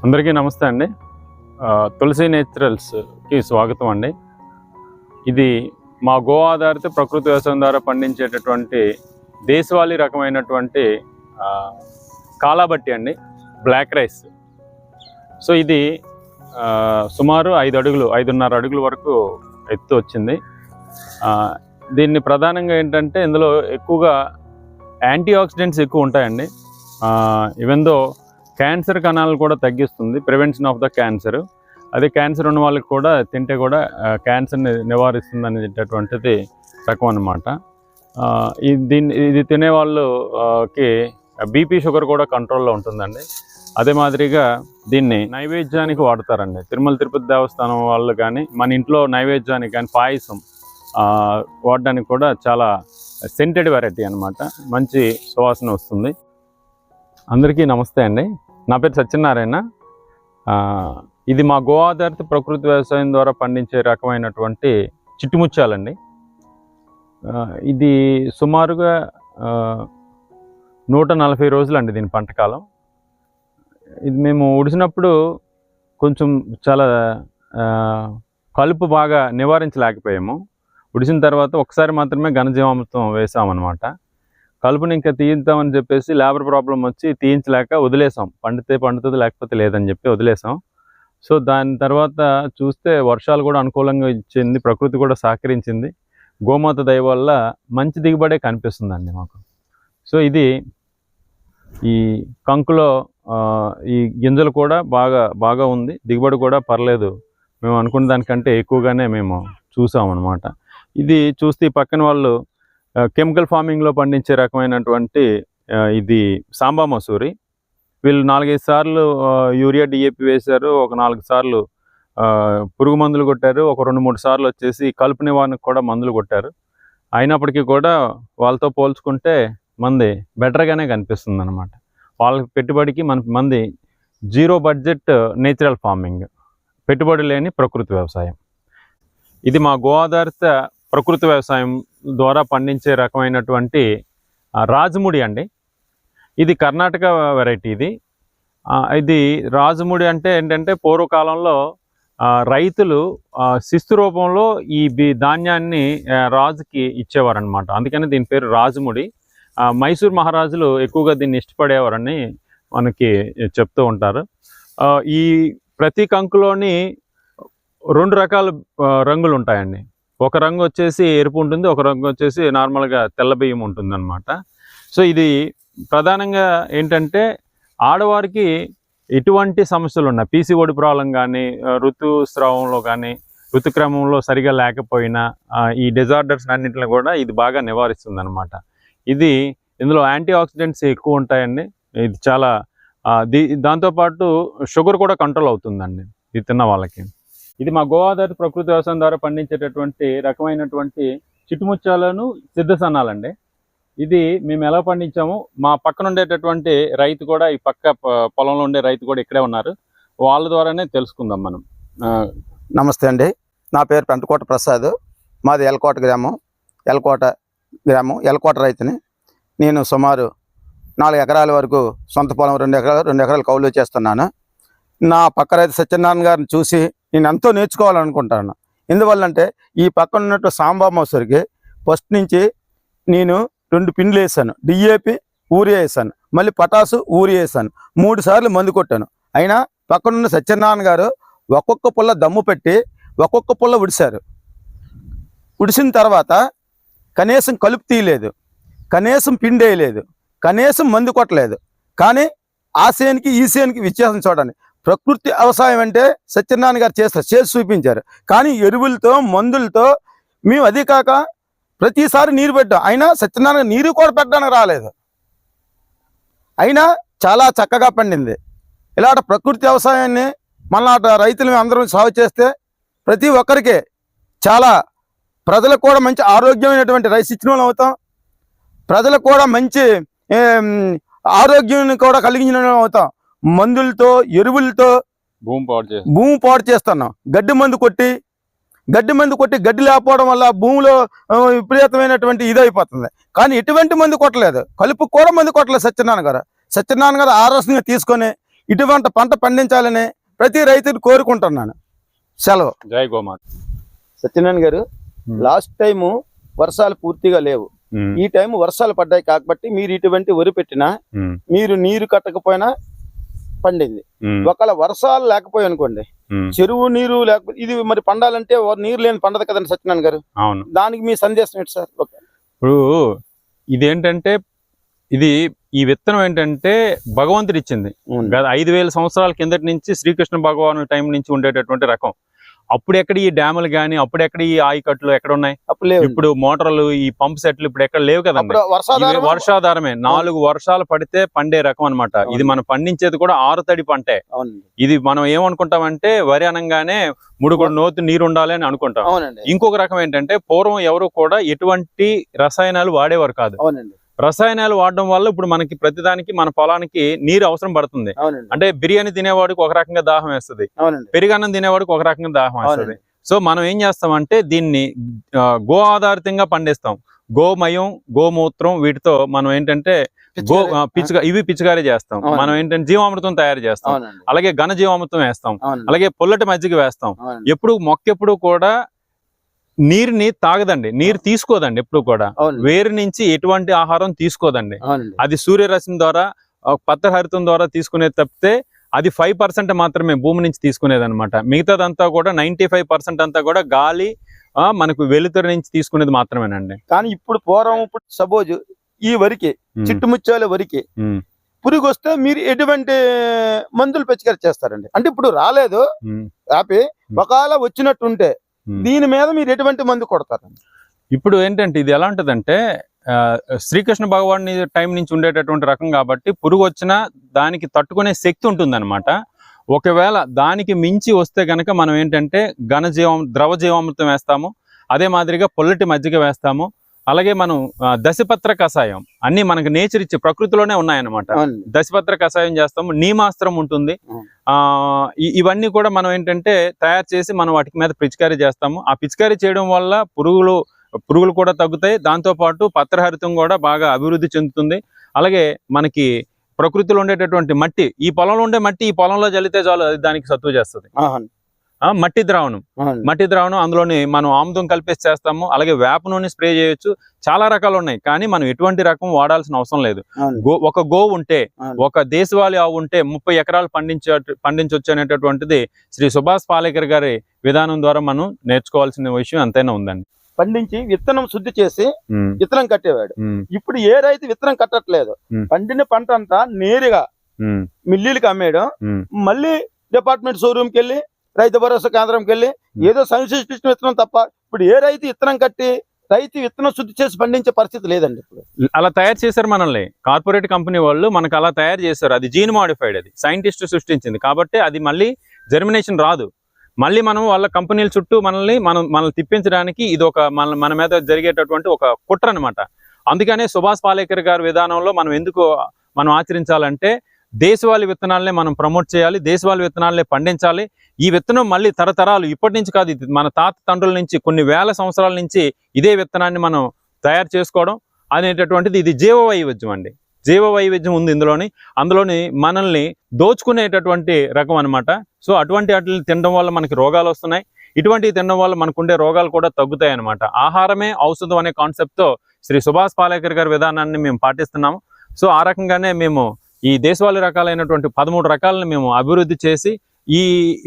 అందరికీ నమస్తే అండి. తులసి నేచురల్స్కి స్వాగతం అండి. ఇది మా గో ఆధారిత ప్రకృతి వ్యవసాయం ద్వారా పండించేటటువంటి దేశవాళీ రకమైనటువంటి కాలాబట్టి అండి, బ్లాక్ రైస్. సో ఇది సుమారు 5.5 అడుగుల వరకు ఎత్తు వచ్చింది. దీన్ని ప్రధానంగా ఏంటంటే ఇందులో ఎక్కువగా యాంటీ ఆక్సిడెంట్స్ ఎక్కువ ఉంటాయండి. ఈవెన్ దో క్యాన్సర్ కణాలు కూడా తగ్గిస్తుంది, ప్రివెన్షన్ ఆఫ్ ద క్యాన్సర్. అదే క్యాన్సర్ ఉన్న వాళ్ళకి కూడా తింటే కూడా క్యాన్సర్ని నివారిస్తుంది అనేటటువంటిది రకం అన్నమాట. ఇది తినే వాళ్ళకి బీపీ షుగర్ కూడా కంట్రోల్లో ఉంటుందండి. అదే మాదిరిగా దీన్ని నైవేద్యానికి వాడతారండి. తిరుమల తిరుపతి దేవస్థానం వాళ్ళు కానీ మన ఇంట్లో నైవేద్యానికి కానీ పాయసం వాడడానికి కూడా చాలా సెంటెడ్ వెరైటీ అన్నమాట. మంచి సువాసన వస్తుంది. అందరికీ నమస్తే అండి. నా పేరు సత్యనారాయణ. ఇది మా గో ఆధారిత ప్రకృతి వ్యవసాయం ద్వారా పండించే రకమైనటువంటి చిట్టుముత్యాలండి. ఇది సుమారుగా 140 రోజులండి దీని పంటకాలం. ఇది మేము ఉడిసినప్పుడు కొంచెం చాలా కలుపు బాగా నివారించలేకపోయాము. ఉడిసిన తర్వాత ఒకసారి మాత్రమే ఘనజీవామృతం వేసామన్నమాట. కలుపుని ఇంకా తీయిద్దామని చెప్పేసి లేబర్ ప్రాబ్లం వచ్చి తీయించలేక వదిలేసాం. పండితే పండుతుంది, లేకపోతే లేదని చెప్పి వదిలేసాం. సో దాని తర్వాత చూస్తే వర్షాలు కూడా అనుకూలంగా ఇచ్చింది, ప్రకృతి కూడా సహకరించింది. గోమాత దయ వల్ల మంచి దిగుబడే కనిపిస్తుందండి మాకు. సో ఇది ఈ కంకులో ఈ గింజలు కూడా బాగా ఉంది, దిగుబడి కూడా పర్లేదు. మేము అనుకున్న దానికంటే ఎక్కువగానే మేము చూసామన్నమాట. ఇది చూస్తే ఈ పక్కన వాళ్ళు కెమికల్ ఫార్మింగ్లో పండించే రకమైనటువంటి ఇది సాంబా మసూరి. వీళ్ళు 4-5 సార్లు యూరియా డిఏపి వేశారు, ఒక 4 సార్లు పురుగు మందులు కొట్టారు, ఒక 2-3 సార్లు వచ్చేసి కలుపు నివారణకు కూడా మందులు కొట్టారు. అయినప్పటికీ కూడా వాళ్ళతో పోల్చుకుంటే మంది బెటర్గానే కనిపిస్తుంది అనమాట. వాళ్ళకి పెట్టుబడికి మంది 0 బడ్జెట్ నేచురల్ ఫార్మింగ్, పెట్టుబడి లేని ప్రకృతి వ్యవసాయం. ఇది మా గో ఆధారిత ప్రకృతి వ్యవసాయం ద్వారా పండించే రకమైనటువంటి రాజముడి అండి. ఇది కర్ణాటక వెరైటీ. ఇది రాజముడి అంటే ఏంటంటే పూర్వకాలంలో రైతులు శిస్తు రూపంలో ఈ ధాన్యాన్ని రాజుకి ఇచ్చేవారనమాట. అందుకని దీని పేరు రాజముడి. మైసూర్ మహారాజులు ఎక్కువగా దీన్ని ఇష్టపడేవారని మనకి చెప్తూ ఉంటారు. ఈ ప్రతి కంకులోని 2 రకాల రంగులు ఉంటాయండి. ఒక రంగు వచ్చేసి ఎరుపు ఉంటుంది, ఒక రంగు వచ్చేసి నార్మల్గా తెల్ల బియ్యం ఉంటుంది అనమాట. సో ఇది ప్రధానంగా ఏంటంటే ఆడవారికి ఎటువంటి సమస్యలు ఉన్నాయి, పీసీఓడి ప్రాబ్లం కానీ, ఋతుస్రావంలో కానీ, ఋతుక్రమంలో సరిగా లేకపోయినా ఈ డిజార్డర్స్ అన్నింటిని కూడా ఇది బాగా నివారిస్తుంది అనమాట. ఇందులో యాంటీ ఆక్సిడెంట్స్ ఎక్కువ ఉంటాయండి. ఇది చాలా దాంతోపాటు షుగర్ కూడా కంట్రోల్ అవుతుందండి ఇది తిన్న వాళ్ళకి. ఇది మా గో ఆధారిత ప్రకృతి వ్యవసాయం ద్వారా పండించేటటువంటి రకమైనటువంటి చిట్టుముత్యాలను సిద్ధసన్నాలండి. ఇది మేము ఎలా పండించాము, మా పక్కన ఉండేటటువంటి రైతు కూడా, ఈ పక్క పొలంలో ఉండే రైతు కూడా ఇక్కడే ఉన్నారు, వాళ్ళ ద్వారానే తెలుసుకుందాం మనం. నమస్తే అండి, నా పేరు పెంటకోట ప్రసాద్. మాది ఎల్కోట గ్రామం, ఎల్కోట రైతుని. నేను సుమారు 4 ఎకరాల వరకు సొంత పొలం, 2 ఎకరాలు కౌలు చేస్తున్నాను. నా పక్క రైతు సత్యనారాయణ గారిని చూసి నేను ఎంతో నేర్చుకోవాలనుకుంటాను. ఎందువల్లంటే ఈ పక్కన ఉన్నట్టు సాంబా మసూరికి ఫస్ట్ నుంచి నేను 2 పిండ్లు వేసాను, డిఏపి ఊరియా వేసాను, మళ్ళీ పటాసు ఊరియా వేసాను, 3 సార్లు మందు కొట్టాను. అయినా పక్కనున్న సత్యనారాయణ గారు ఒక్కొక్క పుల్ల దమ్ము పెట్టి ఒక్కొక్క పుల్ల ఉడిశారు. ఉడిసిన తర్వాత కనీసం కలుపు తీయలేదు, కనీసం పిండి వేయలేదు, కనీసం మందు కొట్టలేదు. కానీ ఆ సేనికి ఈ సేనికి వ్యత్యాసం చూడండి. ప్రకృతి వ్యవసాయం అంటే సత్యనారాయణ గారు చేసి చూపించారు. కానీ ఎరువులతో మందులతో మేము అది కాక ప్రతిసారి నీరు పెట్టాం. అయినా సత్యనారాయణ నీరు కూడా పెట్టడానికి రాలేదు. అయినా చాలా చక్కగా పండింది. ఇలాంటి ప్రకృతి వ్యవసాయాన్ని మళ్ళా రైతులు అందరం సాగు చేస్తే ప్రతి ఒక్కరికి చాలా, ప్రజలకు కూడా మంచి ఆరోగ్యమైనటువంటి రైస్ ఇచ్చిన వాళ్ళు అవుతాం, ప్రజలకు కూడా మంచి ఆరోగ్యాన్ని కూడా కలిగించిన అవుతాం. మందులతో ఎరువులతో భూమి పాడు చేస్తున్నాం. గడ్డి మందు కొట్టి గడ్డి లేకపోవడం వల్ల భూమిలో విపరీతమైనటువంటి ఇది అయిపోతుంది. కానీ ఎటువంటి మందు కొట్టలేదు, కలుపు కూడా మందు కొట్టలేదు సత్యనారాయణ గారు. ఆ రసంగా తీసుకొని ఇటువంటి పంట పండించాలని ప్రతి రైతుని కోరుకుంటున్నాను. సెలవు. జై గోమాత. సత్యనారాయణ గారు, లాస్ట్ టైము వర్షాలు పూర్తిగా లేవు, ఈ టైం వర్షాలు పడ్డాయి కాబట్టి మీరు ఇటువంటి వరి పెట్టినా మీరు నీరు కట్టకపోయినా పండింది. ఒకవేళ వర్షాలు లేకపోయి అనుకోండి, చెరువు నీరు లేకపోతే ఇది మరి పండాలంటే నీరు లేని పండదు కదండి సత్యనారాయణ గారు. అవును. దానికి మీ సందేశం ఏంటి సార్? ఇప్పుడు ఇదేంటంటే ఈ విత్తనం ఏంటంటే భగవంతుడు ఇచ్చింది. 5,000 సంవత్సరాల కిందటి నుంచి శ్రీకృష్ణ భగవాను టైం నుంచి ఉండేటటువంటి రకం. అప్పుడు ఎక్కడ ఈ డ్యాములు గానీ, అప్పుడు ఎక్కడ ఈ ఆయకట్లు ఎక్కడ ఉన్నాయి? ఇప్పుడు మోటార్లు, ఈ పంప్ సెట్లు ఇప్పుడు ఎక్కడ లేవు కదండి. వర్షాధారమే. 4 వర్షాలు పడితే పండే రకం అన్నమాట. ఇది మనం పండించేది కూడా 6 తడి పంటే. ఇది మనం ఏమనుకుంటామంటే వరి అనగానే 3 నోతు నీరు ఉండాలి అని అనుకుంటాం. ఇంకొక రకం ఏంటంటే పూర్వం ఎవరు కూడా ఎటువంటి రసాయనాలు వాడేవారు కాదు. రసాయనాలు వాడడం వల్ల ఇప్పుడు మనకి ప్రతిదానికి మన పొలానికి నీరు అవసరం పడుతుంది. అంటే బిర్యానీ తినేవాడికి ఒక రకంగా దాహం వేస్తుంది, పెరుగన్నం తినేవాడికి ఒక రకంగా దాహం వేస్తుంది. సో మనం ఏం చేస్తామంటే దీన్ని గో ఆధారితంగా పండిస్తాం. గోమయం, గోమూత్రం, వీటితో మనం ఏంటంటే పిచికారీ చేస్తాం. మనం ఏంటంటే జీవామృతం తయారు చేస్తాం, అలాగే ఘన జీవామృతం వేస్తాం, అలాగే పొల్లటి మజ్జిగ వేస్తాం. మొక్క కూడా నీరుని తాగదండి, నీరు తీసుకోదండి. ఎప్పుడు కూడా వేరు నుంచి ఎటువంటి ఆహారం తీసుకోదండి. అది సూర్యరశ్మి ద్వారా, పత్రహరితం ద్వారా తీసుకునేది తప్పితే అది 5% మాత్రమే భూమి నుంచి తీసుకునేది అనమాట. మిగతాదంతా కూడా 95% అంతా కూడా గాలి, మనకు వెలుతురు నుంచి తీసుకునేది మాత్రమేనండి. కానీ ఇప్పుడు సపోజ్ ఈ వరికి, చిట్టుముచ్చాల వరికి పురుగు వస్తే మీరు ఎటువంటి మందులు పిచికారీ చేస్తారండి? అంటే ఇప్పుడు రాలేదు ఆపి, ఒకవేళ వచ్చినట్టుంటే దీని మీద మీరు ఎటువంటి మందు కొడతారు? ఇప్పుడు ఏంటంటే ఇది ఎలా ఉంటదంటే శ్రీకృష్ణ భగవాన్ టైం నుంచి ఉండేటటువంటి రకం కాబట్టి పురుగు వచ్చినా దానికి తట్టుకునే శక్తి ఉంటుంది అనమాట. ఒకవేళ దానికి మించి వస్తే గనక మనం ఏంటంటే ద్రవ జీవామృతం వేస్తాము, అదే మాదిరిగా పొల్లటి మజ్జిగ వేస్తాము, అలాగే మనం దశపత్ర కషాయం అన్ని మనకు నేచర్ ఇచ్చే ప్రకృతిలోనే ఉన్నాయన్నమాట. దశపత్ర కషాయం చేస్తాము, నీమాస్త్రం ఉంటుంది. ఇవన్నీ కూడా మనం ఏంటంటే తయారు చేసి మనం వాటి మీద పిచికారీ చేస్తాము. ఆ పిచికారీ చేయడం వల్ల పురుగులు కూడా తగ్గుతాయి. దాంతో పాటు పత్రహరితం కూడా బాగా అభివృద్ధి చెందుతుంది. అలాగే మనకి ప్రకృతిలో ఉండేటటువంటి మట్టి, ఈ పొలంలో ఉండే మట్టి ఈ పొలంలో జల్లితే చాలు, అది దానికి సత్తువ చేస్తుంది. మట్టి ద్రావణం అందులోని మనం ఆముదం కలిపేసి చేస్తాము. అలాగే వేప నూనె స్ప్రే చేయొచ్చు. చాలా రకాలు ఉన్నాయి, కానీ మనం ఎటువంటి రకం వాడాల్సిన అవసరం లేదు. ఒక గో ఉంటే, ఒక దేశవాళీ ఆవు ఉంటే 30 ఎకరాలు పండించవచ్చు అనేటటువంటిది శ్రీ సుభాష్ పాలేకర్ గారి విధానం ద్వారా మనం నేర్చుకోవాల్సిన విషయం ఎంతైనా ఉందండి. పండించి విత్తనం శుద్ధి చేసి విత్తనం కట్టేవాడు. ఇప్పుడు ఏ రైతు విత్తనం కట్టట్లేదు. పండిన పంట అంతా నేరుగా మిల్లీలకు అమ్మేయడం, మళ్ళీ డిపార్ట్మెంట్ షోరూమ్కి వెళ్ళి, రైతు భరోసా కేంద్రంకి వెళ్ళి ఏదో సంశ్లేషించిన విత్తనం తప్ప ఇప్పుడు ఏ రైతు విత్తనం కట్టి రైతు విత్తనం శుద్ధి చేసి పండించే పరిస్థితి లేదండి. ఇప్పుడు అలా తయారు చేశారు మనల్ని కార్పొరేట్ కంపెనీ వాళ్ళు, మనకు అలా తయారు చేశారు. అది జీన్ మాడిఫైడ్, అది సైంటిస్ట్ సృష్టించింది కాబట్టి అది మళ్ళీ జర్మినేషన్ రాదు. మళ్ళీ మనం వాళ్ళ కంపెనీల చుట్టూ మనల్ని తిప్పించడానికి ఇది ఒక మన మీద జరిగేటటువంటి ఒక కుట్ర అనమాట. అందుకనే సుభాష్ పాలేకర్ గారి విధానంలో మనం ఆచరించాలంటే దేశవాళీ విత్తనాలనే మనం ప్రమోట్ చేయాలి, దేశవాళీ విత్తనాలనే పండించాలి. ఈ విత్తనం మళ్ళీ తరతరాలు, ఇప్పటి నుంచి కాదు, ఇది మన తాత తండ్రుల నుంచి కొన్ని వేల సంవత్సరాల నుంచి ఇదే విత్తనాన్ని మనం తయారు చేసుకోవడం అనేటటువంటిది ఇది జీవవైవిధ్యం అండి. జీవవైవిధ్యం ఉంది అందులోని మనల్ని దోచుకునేటటువంటి రకం అనమాట. సో అటువంటి వాటిని తినడం వల్ల మనకి రోగాలు వస్తున్నాయి. ఇటువంటివి తినడం వల్ల మనకుండే రోగాలు కూడా తగ్గుతాయి అనమాట. ఆహారమే ఔషధం అనే కాన్సెప్ట్తో శ్రీ సుభాష్ పాలేకర్ గారి విధానాన్ని మేము పాటిస్తున్నాము. సో ఆ రకంగానే మేము ఈ దేశవాళీ రకాలైనటువంటి 13 రకాలను మేము అభివృద్ధి చేసి ఈ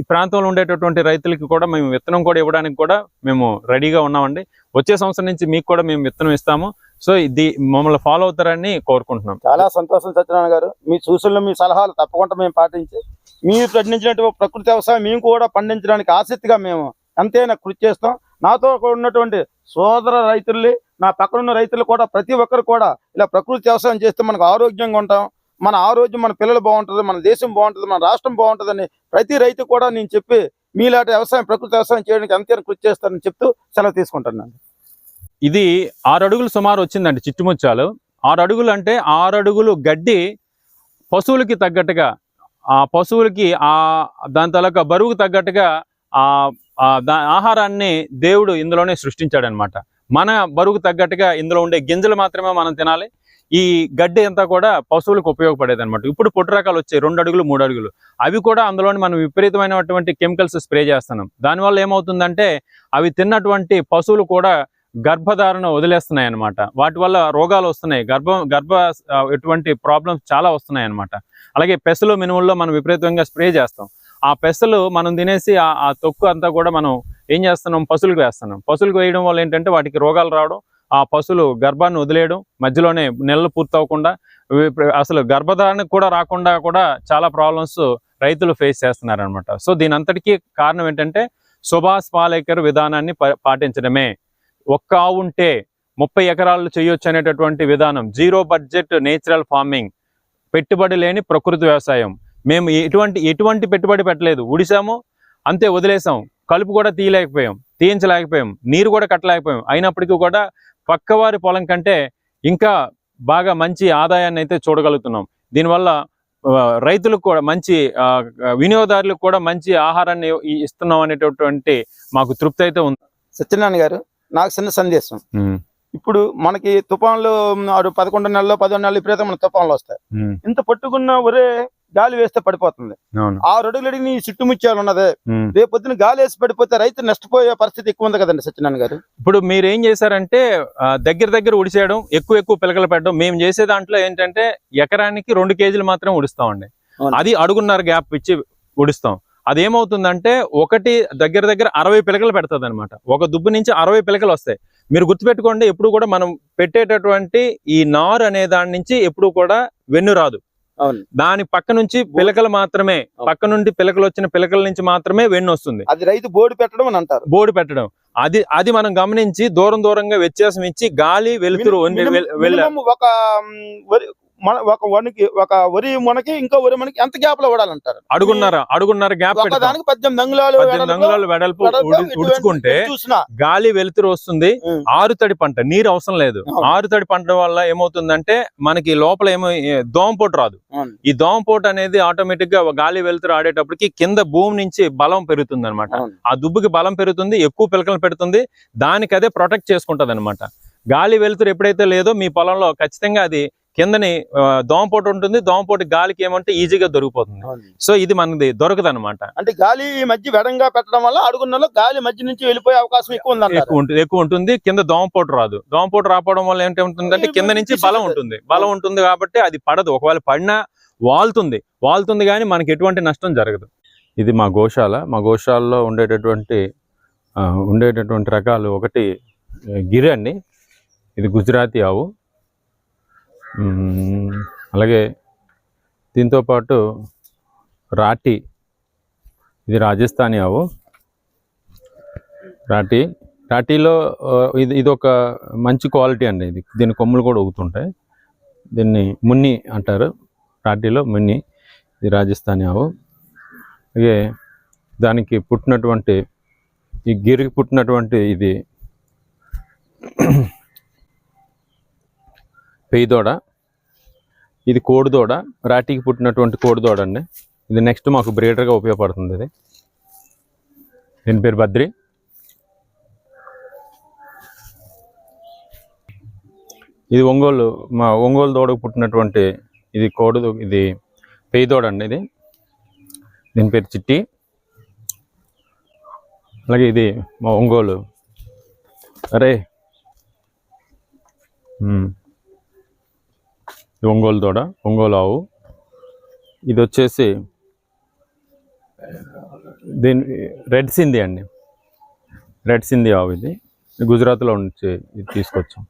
ప్రాంతంలో ఉండేటటువంటి రైతులకి కూడా మేము విత్తనం కూడా ఇవ్వడానికి కూడా మేము రెడీగా ఉన్నామండి. వచ్చే సంవత్సరం నుంచి మీకు కూడా మేము విత్తనం ఇస్తాము. సో ఇది మమ్మల్ని ఫాలో అవుతారని కోరుకుంటున్నాం. చాలా సంతోషం సత్యనారాయణ గారు. మీ సూచనలు, మీ సలహాలు తప్పకుండా మేము పాటించి మీరు పండించినటువంటి ప్రకృతి వ్యవసాయం మేము కూడా పండించడానికి ఆసక్తిగా మేము ఎంతైనా కృషి చేస్తాం. నాతో ఉన్నటువంటి సోదర రైతుల్ని, నా పక్కనున్న రైతులు కూడా ప్రతి ఒక్కరు కూడా ఇలా ప్రకృతి వ్యవసాయం చేస్తే మనకు ఆరోగ్యంగా ఉంటాం. మన ఆరోగ్యం, మన పిల్లలు బాగుంటుంది, మన దేశం బాగుంటుంది, మన రాష్ట్రం బాగుంటుందని ప్రతి రైతు కూడా నేను చెప్పి మీలాంటి ప్రకృతి వ్యవసాయం చేయడానికి ఎంతైనా కృషి చేస్తానని చెప్తూ సెలవు తీసుకుంటున్నాను. ఇది 6 అడుగులు సుమారు వచ్చిందండి చిట్టుముచ్చాలు. 6 అడుగులు అంటే 6 అడుగులు గడ్డి పశువులకి తగ్గట్టుగా, ఆ పశువులకి దాని తాలూకా బరువుకు తగ్గట్టుగా ఆహారాన్ని దేవుడు ఇందులోనే సృష్టించాడు అనమాట. మన బరువుకు తగ్గట్టుగా ఇందులో ఉండే గింజలు మాత్రమే మనం తినాలి. ఈ గడ్డి అంతా కూడా పశువులకు ఉపయోగపడేది అనమాట. ఇప్పుడు పొట్టు రకాలు వచ్చాయి 2 అడుగులు 3 అడుగులు, అవి కూడా అందులోని మనం విపరీతమైనటువంటి కెమికల్స్ స్ప్రే చేస్తున్నాం. దానివల్ల ఏమవుతుందంటే అవి తిన్నటువంటి పశువులు కూడా గర్భధారణ వదిలేస్తున్నాయి అనమాట. వాటి వల్ల రోగాలు వస్తున్నాయి, ఎటువంటి ప్రాబ్లమ్స్ చాలా వస్తున్నాయి అనమాట. అలాగే పెసలు మినుముల్లో మనం విపరీతంగా స్ప్రే చేస్తాం. ఆ పెసలు మనం తినేసి ఆ తొక్కు అంతా కూడా మనం ఏం చేస్తున్నాం, పశువులకు వేస్తున్నాం. పశువులకు వేయడం వల్ల ఏంటంటే వాటికి రోగాలు రావడం, ఆ పశువులు గర్భాన్ని వదిలేయడం, మధ్యలోనే నెలలు పూర్తవకుండా అసలు గర్భధారణకు కూడా రాకుండా కూడా చాలా ప్రాబ్లమ్స్ రైతులు ఫేస్ చేస్తున్నారు అనమాట. సో దీని అంతటికీ కారణం ఏంటంటే సుభాష్ పాలేకర్ విధానాన్ని పాటించడమే. ఒక్క ఆవు ఉంటే 30 ఎకరాలు చేయొచ్చు అనేటటువంటి విధానం, 0 బడ్జెట్ నేచురల్ ఫార్మింగ్, పెట్టుబడి లేని ప్రకృతి వ్యవసాయం. మేము ఎటువంటి పెట్టుబడి పెట్టలేదు, ఉడిసాము అంతే, వదిలేసాం. కలుపు కూడా తీయించలేకపోయాం, నీరు కూడా కట్టలేకపోయాం. అయినప్పటికీ కూడా పక్కవారి పొలం కంటే ఇంకా బాగా మంచి ఆదాయాన్ని అయితే చూడగలుగుతున్నాం. దీనివల్ల రైతులకు కూడా మంచి, వినియోగదారులకు కూడా మంచి ఆహారాన్ని ఇస్తున్నాం అనేటటువంటి మాకు తృప్తి అయితే ఉంది. సత్యనారాయణ గారు, నాకు చిన్న సందేశం. ఇప్పుడు మనకి తుఫాన్లు 11 నెలల్లో 11 నెలలు విపరీతం మన తుఫాన్లు వస్తాయి. ఇంత పట్టుకున్న ఒరే గాలి వేస్తే పడిపోతుంది. 6 అడుగులు అడిగి చుట్టుముచ్చాలు ఉన్నదే, రేపు పొద్దున గాలి వేసి పడిపోతే రైతు నష్టపోయే పరిస్థితి ఎక్కువ ఉంది కదండి సత్యనారాయణ గారు. ఇప్పుడు మీరు ఏం చేశారంటే దగ్గర ఉడిసేయడం, ఎక్కువ పిలకలు పెట్టడం. మేము చేసే దాంట్లో ఏంటంటే ఎకరానికి 2 కేజీలు మాత్రం ఉడిస్తామండి. అది అడుగున్నర గ్యాప్ ఇచ్చి ఉడిస్తాం. అదేమవుతుందంటే ఒకటి దగ్గర 60 పిలకలు పెడుతుంది అనమాట. ఒక దుబ్బు నుంచి 60 పిలకలు వస్తాయి. మీరు గుర్తుపెట్టుకోండి, ఎప్పుడు కూడా మనం పెట్టేటటువంటి ఈ నారు అనే దాని నుంచి ఎప్పుడు కూడా వెన్ను రాదు. దాని పక్క నుంచి పిలకలు మాత్రమే, పక్క నుండి పిలకలు వచ్చిన పిలకల నుంచి మాత్రమే వెన్ను వస్తుంది. అది రైతు బోర్డు పెట్టడం అని అంటారు. బోర్డు పెట్టడం అది మనం గమనించి దూరంగా వ్యత్యాసం ఇచ్చి గాలి వెలుతురు ఒక వరి మనకి ఇంకో వరి మనకి ఎంత గ్యాప్ లో పడాలంటారు? అడుగున్నర గ్యాప్, 18 అంగుళాలు వెడల్పు ఉడుచుకుంటే గాలి వెలుతురు వస్తుంది. ఆరుతడి పంట, నీరు అవసరం లేదు. ఆరుతడి పంట వల్ల ఏమవుతుందంటే మనకి లోపల దోమపోటు రాదు. ఈ దోమపోటు అనేది ఆటోమేటిక్ గా గాలి వెలుతురు ఆడేటప్పటికి కింద భూమి నుంచి బలం పెరుగుతుంది అనమాట. ఆ దుబ్బుకి బలం పెరుగుతుంది, ఎక్కువ పిలకలు పెడుతుంది, దానికి అదే ప్రొటెక్ట్ చేసుకుంటది అనమాట. గాలి వెలుతురు ఎప్పుడైతే లేదో మీ పొలంలో ఖచ్చితంగా అది కిందని దోమపోటు ఉంటుంది. దోమపోటు గాలికి ఏమంటే ఈజీగా దొరికిపోతుంది. సో ఇది మనది దొరకదు అనమాట. అంటే గాలి మధ్య వెడంగా పెట్టడం వల్ల అడుగున్నలో గాలి మధ్య నుంచి వెళ్ళిపోయే అవకాశం ఎక్కువ ఉంటుంది. కింద దోమపోటు రాదు. దోమపోటు రావడం వల్ల ఏంటంటే కింద నుంచి బలం ఉంటుంది కాబట్టి అది పడదు. ఒకవేళ పడినా వాళ్తుంది కానీ మనకి ఎటువంటి నష్టం జరగదు. ఇది మా గోశాల. మా గోశాలలో ఉండేటటువంటి రకాలు, ఒకటి గిరి అండి, ఇది గుజరాతీ ఆవు. అలాగే దీంతోపాటు రాటి, ఇది రాజస్థానీ ఆవు. రాటీలో ఇది ఒక మంచి క్వాలిటీ అండి. దీని కొమ్ములు కూడా ఊగుతుంటాయి. దీన్ని మున్ని అంటారు, రాటీలో మున్ని. ఇది రాజస్థానీ ఆవు. అలాగే దానికి పుట్టినటువంటి, ఈ గిరికి పుట్టినటువంటి ఇది పెయ్యదోడ. ఇది కోడిదోడ, రాటికి పుట్టినటువంటి కోడిదోడ అండి. ఇది నెక్స్ట్ మాకు బ్రీడర్గా ఉపయోగపడుతుంది. దీని పేరు బద్రి. ఇది ఒంగోలు దోడకు పుట్టినటువంటి ఇది పెయ్యదోడ అండి. దీని పేరు చిట్టి. అలాగే ఇది మా ఒంగోలు ఒంగోలు దూడ, ఒంగోలు ఆవు. ఇది వచ్చేసి దీని రెడ్ సింధీ అండి, రెడ్ సింధీ ఆవు. ఇది గుజరాత్లో నుంచి ఇది తీసుకొచ్చాం.